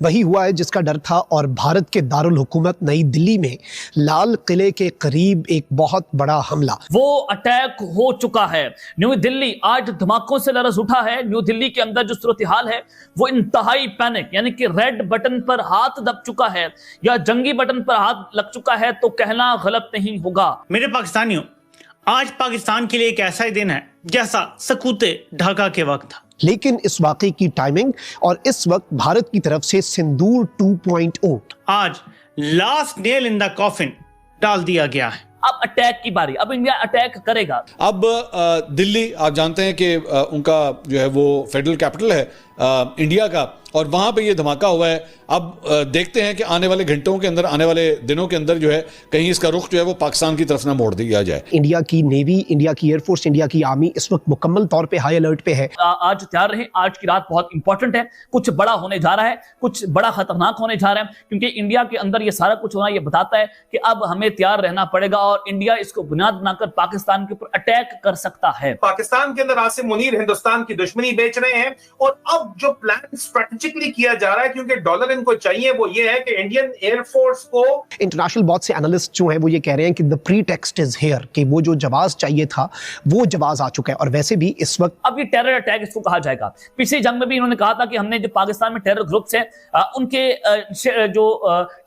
वही हुआ है जिसका डर था और भारत के दारुल हुकूमत नई दिल्ली में लाल किले के करीब एक बहुत बड़ा हमला। वो अटैक हो चुका है। न्यू दिल्ली आज धमाकों से लरज उठा है। न्यू दिल्ली के अंदर जो सूरत हाल है वो इंतहाई पैनिक, यानी कि रेड बटन पर हाथ दब चुका है या जंगी बटन पर हाथ लग चुका है तो कहना गलत नहीं होगा। मेरे पाकिस्तानियों, आज पाकिस्तान के लिए एक ऐसा ही दिन है जैसा सकूते ढाका के वक्त था। लेकिन इस वाकये की टाइमिंग और इस वक्त भारत की तरफ से सिंदूर 2.0 आज last nail in the coffin डाल दिया गया है। अब अटैक की बारी, अब इंडिया अटैक करेगा। अब दिल्ली आप जानते हैं कि उनका जो है वो फेडरल कैपिटल है इंडिया का, और वहां पे ये धमाका हुआ है। अब देखते हैं कि आने वाले घंटों के अंदर, आने वाले दिनों के अंदर जो है कहीं इसका रुख जो है वो पाकिस्तान की तरफ ना मोड़ दिया जाए। इंडिया की नेवी, इंडिया की एयरफोर्स, इंडिया की आर्मी इस वक्त मुकम्मल तौर पे हाई अलर्ट पे है। आज तैयार रहें, आज की रात बहुत इंपॉर्टेंट है। कुछ बड़ा होने जा रहा है, कुछ बड़ा खतरनाक होने जा रहा है, क्योंकि इंडिया के अंदर ये सारा कुछ होना ये बताता है कि अब हमें तैयार रहना पड़ेगा और इंडिया इसको बुनियाद बनाकर पाकिस्तान के ऊपर अटैक कर सकता है। पाकिस्तान के अंदर आसिम मुनीर हिंदुस्तान की दुश्मनी बेच रहे हैं और अब जो प्लान स्ट्रेटेजिकली किया जा रहा है, क्योंकि डॉलर इनको चाहिए, वो ये है कि इंडियन एयरफोर्स को, इंटरनेशनल बहुत से एनालिस्ट जो हैं वो ये कह रहे हैं कि द प्रीटेक्स्ट इज हियर, कि वो जो जवाब चाहिए था वो जवाब आ चुका है। और वैसे भी इस वक्त अब ये टेरर अटैक इसको कहा जाएगा। पिछली जंग में भी इन्होंने कहा था कि हमने जो पाकिस्तान में टेरर ग्रुप्स हैं उनके जो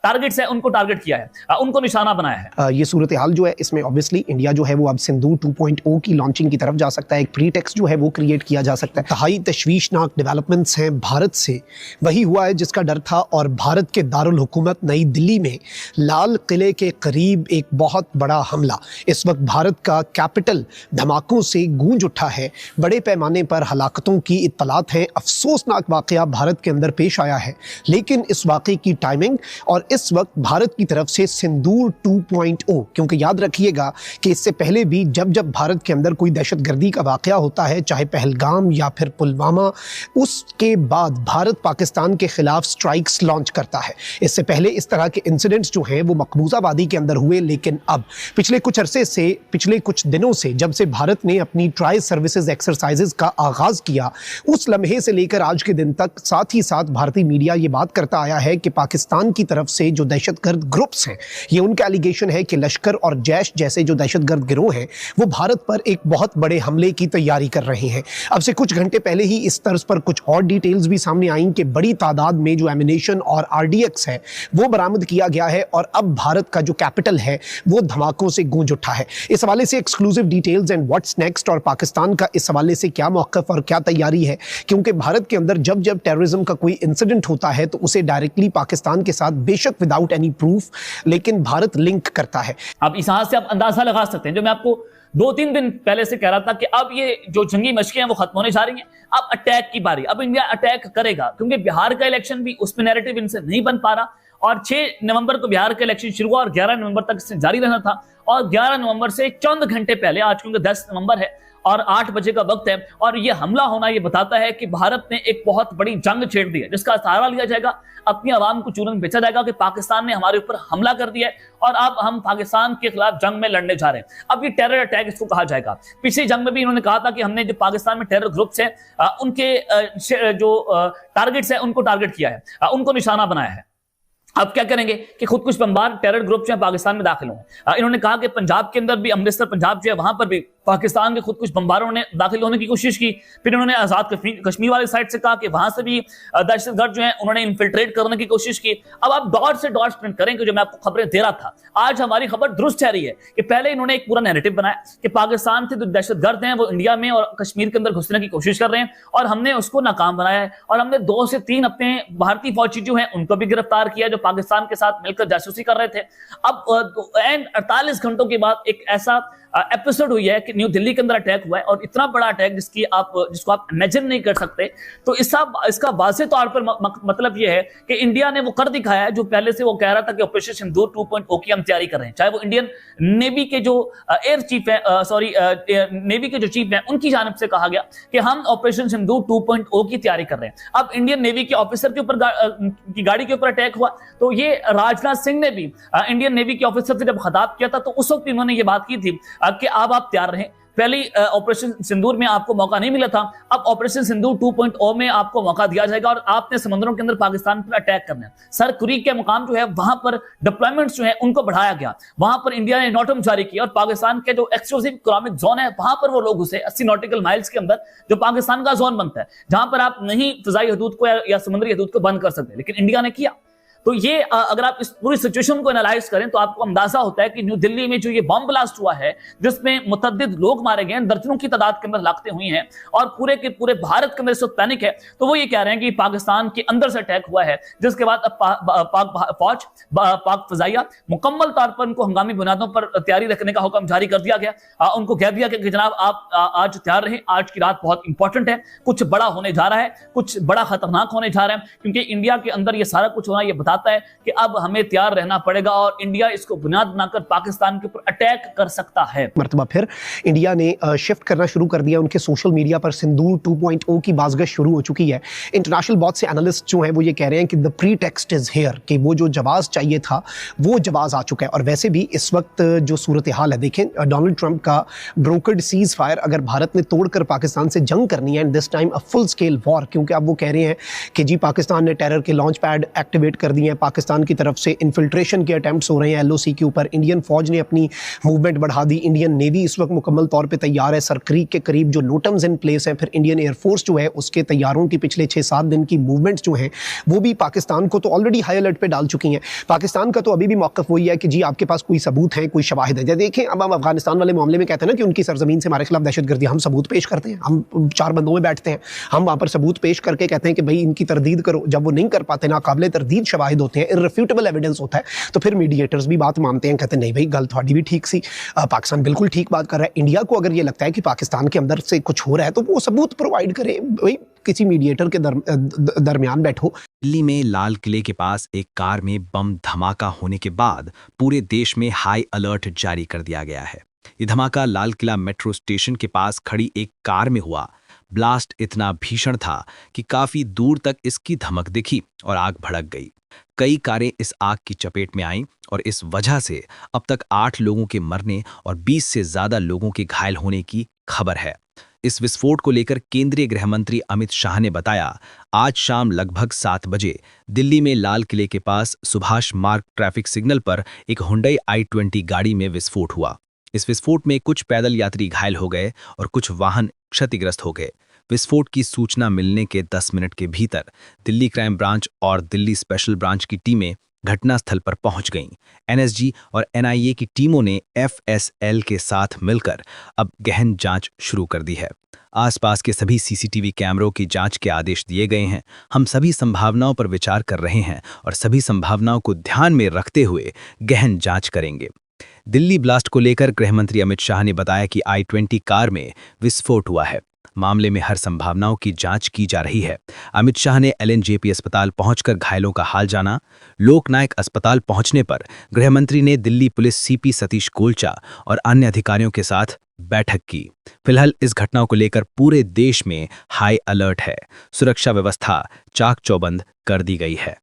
टारगेट्स हैं उनको टारगेट किया है, उनको निशाना बनाया है। ये सूरत हाल जो है इसमें ऑब्वियसली इंडिया जो है वो अब सिंदूर 2.0 की लॉन्चिंग की तरफ जा सकता है। एक प्रीटेक्स्ट जो है वो क्रिएट किया जा सकता है। इंतहाई तशवीशनाक डेवलपमेंट्स हैं भारत से। वही हुआ है जिसका डर था और भारत के दारुल हुकूमत नई दिल्ली में लाल किले के करीब एक बहुत बड़ा हमला। इस वक्त भारत का कैपिटल धमाकों से गूंज उठा है। बड़े पैमाने पर हलाकतों की इत्तलात हैं। अफसोसनाक वाकया भारत के अंदर पेश आया है, लेकिन इस वाकये की टाइमिंग और इस वक्त भारत की तरफ से सिंदूर 2.0, क्योंकि याद रखिएगा कि इससे पहले भी जब जब भारत के अंदर कोई दहशतगर्दी का वाकया होता है, चाहे पहलगाम या फिर पुलवामा, उसके बाद भारत पाकिस्तान के खिलाफ स्ट्राइक्स लॉन्च करता है। इससे पहले इस तरह के इंसिडेंट्स जो हैं वो मकबूजाबादी के अंदर हुए, लेकिन अब पिछले कुछ अरसे से, पिछले कुछ दिनों से, जब से भारत ने अपनी ट्राई सर्विसेज एक्सरसाइजेज का आगाज किया, उस लम्हे से लेकर आज के दिन तक साथ ही साथ भारतीय मीडिया ये बात करता आया है कि पाकिस्तान की तरफ से जो दहशतगर्द ग्रुप्स हैं, ये उनका एलिगेशन है कि लश्कर और जैश जैसे जो दहशतगर्द गिरोह हैं वो भारत पर एक बहुत बड़े हमले की तैयारी कर रहे हैं। अब से कुछ घंटे पहले ही इस तर्ज पर कुछ और डिटेल्स भी सामने आई कि बड़ी तादाद में जो एमिनेशन और आरडीएक्स है वो बरामद किया गया है और अब भारत का जो कैपिटल है वो धमाकों से गूंज उठा है। इस हवाले से exclusive details and what's next और पाकिस्तान का इस हवाले से क्या मौक़िफ़ और क्या तैयारी है, क्योंकि भारत के अंदर जब जब टेररिज्म का कोई इंसिडेंट होता है तो उसे डायरेक्टली पाकिस्तान के साथ, बेशक विदाउट एनी प्रूफ, लेकिन भारत लिंक करता है। अब इस हाथ से आप अंदाजा लगा सकते हैं, जो मैं आपको 2-3 दिन पहले से कह रहा था कि अब ये जो जंगी मशकें हैं वो खत्म होने जा रही हैं। अब अटैक की बारी, अब इंडिया अटैक करेगा, क्योंकि बिहार का इलेक्शन भी उसमें नैरेटिव इनसे नहीं बन पा रहा और 6 नवंबर को बिहार का इलेक्शन शुरू हुआ और 11 नवंबर तक इससे जारी रहना था। और 11 नवंबर से चंद घंटे पहले, आज क्योंकि 10 नवंबर है और 8 बजे का वक्त है, और ये हमला होना ये बताता है कि भारत ने एक बहुत बड़ी जंग छेड़ दी है, जिसका सहारा लिया जाएगा, अपनी आवाम को चूरन बेचा जाएगा कि पाकिस्तान ने हमारे ऊपर हमला कर दिया है और अब हम पाकिस्तान के खिलाफ जंग में लड़ने जा रहे हैं। अब ये टेरर अटैक इसको कहा जाएगा। पिछली जंग में भी इन्होंने कहा था कि हमने जो पाकिस्तान में टेरर ग्रुप्स हैं उनके जो टारगेट्स हैं उनको टारगेट किया है, उनको निशाना बनाया है। अब क्या करेंगे कि खुदकुश बमबार टेरर ग्रुप जो है पाकिस्तान में दाखिल हुए। इन्होंने कहा कि पंजाब के अंदर भी, अमृतसर पंजाब जो है वहां पर भी पाकिस्तान के खुदकुश बमबारों ने दाखिल होने की कोशिश की। फिर इन्होंने आजाद कश्मीर वाली साइड से कहा कि वहां से भी दहशतगर्द जो है उन्होंने इन्फिल्ट्रेट करने की कोशिश की। अब आप डॉट से डॉट प्रिंट करेंगे, जो मैं आपको खबरें दे रहा था, आज हमारी खबर दुरुस्त ठहरी है कि पहले इन्होंने एक पूरा नैरेटिव बनाया कि पाकिस्तान से जो दहशतगर्द हैं वो इंडिया में और कश्मीर के अंदर घुसने की कोशिश कर रहे हैं और हमने उसको नाकाम बनाया है और हमने 2 से 3 अपने भारतीय फौजी जो हैं उनको भी गिरफ्तार किया जो पाकिस्तान के साथ मिलकर जासूसी कर रहे थे। अब 48 घंटों के बाद एक ऐसा एपिसोड हुई है कि न्यू दिल्ली के अंदर अटैक हुआ है और इतना बड़ा अटैक जिसको आप इमेजिन नहीं कर सकते। तो इसका वाज़ेह तौर पर मतलब यह है कि इंडिया ने वो कर दिखाया है जो पहले से वो कह रहा था कि ऑपरेशन सिंदूर 2.0 की हम तैयारी कर रहे हैं। चाहे वो इंडियन नेवी के जो एयर चीफ है, नेवी के जो चीफ हैं, उनकी जानिब से कहा गया कि हम ऑपरेशन सिंदूर 2.0 की तैयारी कर रहे हैं। अब इंडियन नेवी के ऑफिसर के ऊपर की गाड़ी के ऊपर अटैक हुआ तो ये राजनाथ सिंह ने भी इंडियन नेवी के ऑफिसर से जब खिताब किया था तो उस वक्त इन्होंने ये बात की थी कि अब आप तैयार रहें, पहली ऑपरेशन सिंदूर में आपको मौका नहीं मिला था, अब ऑपरेशन सिंदूर 2.0 में आपको मौका दिया जाएगा और आपने समुद्रों के अंदर पाकिस्तान पर अटैक करना है। सर क्रीक के मुकाम जो है वहां पर डिप्लॉयमेंट्स जो है उनको बढ़ाया गया, वहां पर इंडिया ने नोटम जारी किया और पाकिस्तान के जो एक्सक्लूसिव इकोनॉमिक जोन है वहां पर वो लोग घुसे 80 नॉटिकल माइल्स के अंदर, जो पाकिस्तान का जोन बनता है, जहां पर आप नहीं फिजाई हदूद को या समुद्री हदूद को बंद कर सकते, लेकिन इंडिया ने किया। तो ये अगर आप इस पूरी सिचुएशन को एनालाइज करें तो आपको अंदाजा होता है कि न्यू दिल्ली में जो ये बम ब्लास्ट हुआ है जिसमें मुतअद्दिद लोग मारे गए हैं, दर्जनों की तादाद के अंदर लाखतें हुई हैं और पूरे के पूरे भारत के अंदर इस वक्त पैनिक है, तो वो ये कह रहे हैं कि पाकिस्तान के अंदर से अटैक हुआ है, जिसके बाद अब पाक फौज, पाक फजाइया मुकम्मल तौर पर उनको हंगामी बुनियादों पर तैयारी रखने का हुक्म जारी कर दिया गया। उनको कह दिया कि जनाब आप आज तैयार रहें, आज की रात बहुत इंपॉर्टेंट है, कुछ बड़ा होने जा रहा है, कुछ बड़ा खतरनाक होने जा रहा है, क्योंकि इंडिया के अंदर ये सारा कुछ होना ये बताता है कि अब हमें तैयार रहना पड़ेगा और इंडिया इसको बुनियाद बनाकर पाकिस्तान के ऊपर अटैक कर सकता है। मर्तबा फिर इंडिया ने शिफ्ट करना शुरू कर दिया, उनके सोशल मीडिया पर सिंदूर 2.0 की बाज़गश शुरू हो चुकी है। इंटरनेशनल बहुत से एनालिस्ट जो हैं वो ये कह रहे हैं कि the pre text is here, कि वो जो जवाब चाहिए था वो जवाब आ चुका है। और वैसे भी इस वक्त जो सूरत हाल है, देखें डोनाल्ड ट्रंप का ब्रोकर्ड सीज फायर अगर भारत ने तोड़कर पाकिस्तान से जंग करनी है, and this time a full scale war, क्योंकि अब वो कह रहे हैं कि जी पाकिस्तान ने टेरर के लॉन्च पैड एक्टिवेट कर दिए हैं, पाकिस्तान की तरफ से इन्फिल्ट्रेशन के अटेम्प्ट्स हो रहे हैं एलओसी के ऊपर, इंडियन फौज ने अपनी मूवमेंट बढ़ा दी, इंडियन नेवी इस वक्त मुकम्मल तौर पे तैयार है, सर क्रीक के करीब जो नोटम्स इन प्लेस हैं, फिर इंडियन एयरफोर्स जो है उसके तैयारों की पिछले 6-7 दिन की मूवमेंट्स जो हैं वो भी पाकिस्तान को तो ऑलरेडी हाई अलर्ट पे डाल चुकी हैं। पाकिस्तान का तो अभी भी मौक़िफ़ वही है कि जी आपके पास कोई सबूत है, कोई शवाहिद है। देखें अब हम अफगानिस्तान वाले मामले में कहते हैं ना कि उनकी सरजमीन से हमारे खिलाफ दहशतगर्दी, हम सबूत पेश करते हैं, हम 4 बंदों में बैठते हैं, हम वहाँ पर सबूत पेश करके कहते हैं कि भाई इनकी तरदीद करो। जब वो नहीं कर पाते, नाकाबिले तरदीद शवाहिद होते हैं, इर्रेफ्यूटेबल एविडेंस होता है, तो फिर मीडिएटर्स भी बात मानते हैं, कहते हैं नहीं भाई गल थोड़ी भी ठीक सी, पाकिस्तान बिल्कुल ठीक बात कर रहा है। इंडिया को अगर ये लगता है कि पाकिस्तान के अंदर से कुछ हो रहा है तो वो सबूत प्रोवाइड करे, भाई किसी मीडिएटर के दरमियान बैठो। दिल्ली में लाल किले के पास एक कार में बम धमाका होने के बाद पूरे देश में हाई अलर्ट जारी कर दिया गया है। ये धमाका लाल किला मेट्रो स्टेशन के पास खड़ी एक कार में हुआ। ब्लास्ट इतना भीषण था कि काफी दूर तक इसकी धमक दिखी और आग भड़क गई। कई कारें इस आग की चपेट में आईं और इस वजह से अब तक 8 लोगों के मरने और 20 से ज्यादा लोगों के घायल होने की खबर है। इस विस्फोट को लेकर केंद्रीय गृह मंत्री अमित शाह ने बताया, आज शाम लगभग 7 बजे दिल्ली में लाल किले के पास सुभाष मार्ग ट्रैफिक सिग्नल पर एक हुंडई i20 गाड़ी में विस्फोट हुआ। इस विस्फोट में कुछ पैदल यात्री घायल हो गए और कुछ वाहन क्षतिग्रस्त हो गए। विस्फोट की सूचना मिलने के 10 मिनट के भीतर दिल्ली क्राइम ब्रांच और दिल्ली स्पेशल ब्रांच की टीमें घटनास्थल पर पहुंच गईं। एनएसजी और एनआईए की टीमों ने एफएसएल के साथ मिलकर अब गहन जांच शुरू कर दी है। आसपास के सभी सीसीटीवी कैमरों की जांच के आदेश दिए गए हैं। हम सभी संभावनाओं पर विचार कर रहे हैं और सभी संभावनाओं को ध्यान में रखते हुए गहन जांच करेंगे। दिल्ली ब्लास्ट को लेकर गृह मंत्री अमित शाह ने बताया कि i20 कार में विस्फोट हुआ है। मामले में हर संभावनाओं की जांच की जा रही है। अमित शाह ने एलएनजेपी अस्पताल पहुंचकर घायलों का हाल जाना। लोकनायक अस्पताल पहुंचने पर गृह मंत्री ने दिल्ली पुलिस सीपी सतीश गोलचा और अन्य अधिकारियों के साथ बैठक की। फिलहाल इस घटना को लेकर पूरे देश में हाई अलर्ट है। सुरक्षा व्यवस्था चाक चौबंद कर दी गई है।